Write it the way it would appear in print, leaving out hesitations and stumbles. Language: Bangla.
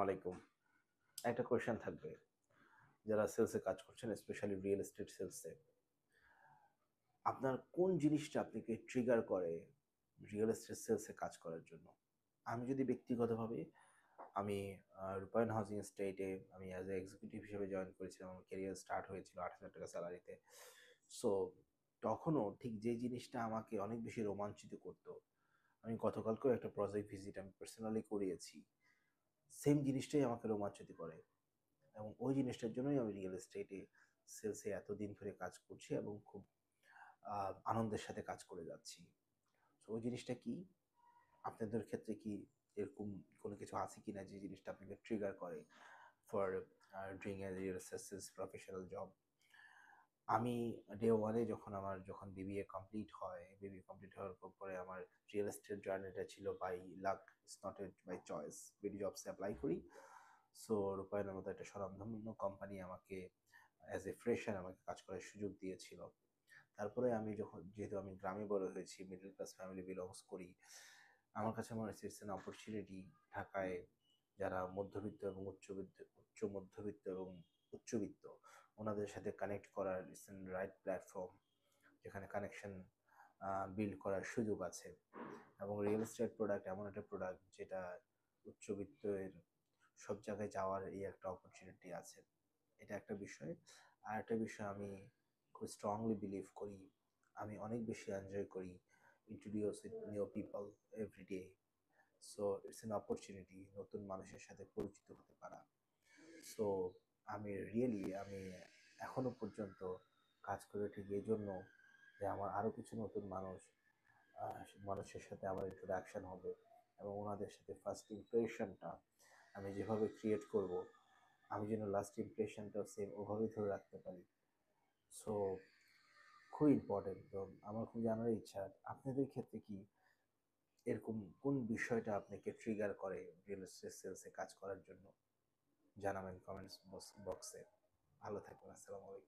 আলাইকুম। একটা কোয়েশ্চেন থাকবে, যারা সেলসে কাজ করছেন, স্পেশালি রিয়েল এস্টেট সেলসে, আপনার কোন জিনিসটা আপনাকে ট্রিগার করে রিয়েল এস্টেট সেলসে কাজ করার জন্য? আমি যদি ব্যক্তিগতভাবে আমি রূপায়ণ হাউজিং এস্টেটে আমি অ্যাজ এ এক্সিকিউটিভ হিসেবে জয়েন করেছিলাম। আমার ক্যারিয়ার স্টার্ট হয়েছিল ৮,০০০ টাকা স্যালারিতে। সো তখনও ঠিক যে জিনিসটা আমাকে অনেক বেশি রোমাঞ্চিত করতো, আমি গতকালকেও একটা প্রজেক্ট ভিজিট আমি পার্সোনালি করিয়েছি, সেম জিনিসটাই আমাকে রোমাঞ্চিত করে। এবং ওই জিনিসটার জন্যই আমি রিয়েল এস্টেটে সেলসে এতদিন ধরে কাজ করছি এবং খুব আনন্দের সাথে কাজ করে যাচ্ছি। তো ওই জিনিসটা কি? আপনাদের ক্ষেত্রে কি এরকম কোনো কিছু আছে কিনা যে জিনিসটা আপনাকে ট্রিগার করে for doing a real estate sales professional job? আমি ডে ওয়ানে যখন বিবিএ কমপ্লিট হয়, বিবিএ কমপ্লিট হওয়ার পরে আমার রিয়েল এস্টেট জার্নিটা ছিল by luck, it's not a by choice. BD জবসে অ্যাপ্লাই করি। সো রূপায়ণের মতো একটা স্বনামধন্য কোম্পানি আমাকে অ্যাজ এ ফ্রেশার আমাকে কাজ করার সুযোগ দিয়েছিল। তারপরে আমি যেহেতু আমি গ্রামে বড় হয়েছি, মিডল ক্লাস ফ্যামিলি বিলংস করি, আমার কাছে মনে হচ্ছে ইটস অ্যান অপরচুনিটি। ঢাকায় যারা মধ্যবিত্ত এবং উচ্চ মধ্যবিত্ত এবং উচ্চবিত্ত, ওনাদের সাথে কানেক্ট করার ইটস অ্যান রাইট প্ল্যাটফর্ম, যেখানে কানেকশন বিল্ড করার সুযোগ আছে। এবং রিয়েল এস্টেট প্রোডাক্ট এমন একটা প্রোডাক্ট যেটা উচ্চবিত্তের সব জায়গায় যাওয়ার এই একটা অপরচুনিটি আছে। এটা একটা বিষয়। আর একটা বিষয় আমি খুব স্ট্রংলি বিলিভ করি, আমি অনেক বেশি এনজয় করি introduce with new people every day. So it's an opportunity নতুন মানুষের সাথে পরিচিত হতে পারা। সো আমি এখনো পর্যন্ত কাজ করে ঠিক এই জন্য যে আমার আরও কিছু নতুন মানুষের সাথে আমার ইন্ট্রোডাকশন হবে এবং ওনাদের সাথে ফার্স্ট ইমপ্রেশনটা আমি যেভাবে ক্রিয়েট করব, আমি যেন লাস্ট ইমপ্রেশনটাও সেম ওভাবে ধরে রাখতে পারি। সো খুব ইম্পর্টেন্ট। তো আমার খুব জানার ইচ্ছা, আপনাদের ক্ষেত্রে কি এরকম কোন বিষয়টা আপনাকে ট্রিগার করে রিয়েল এস্টেট সেলসে কাজ করার জন্য? জানাবেন কমেন্টস বক্সে। ভালো থাকবেন। আসসালামু আলাইকুম।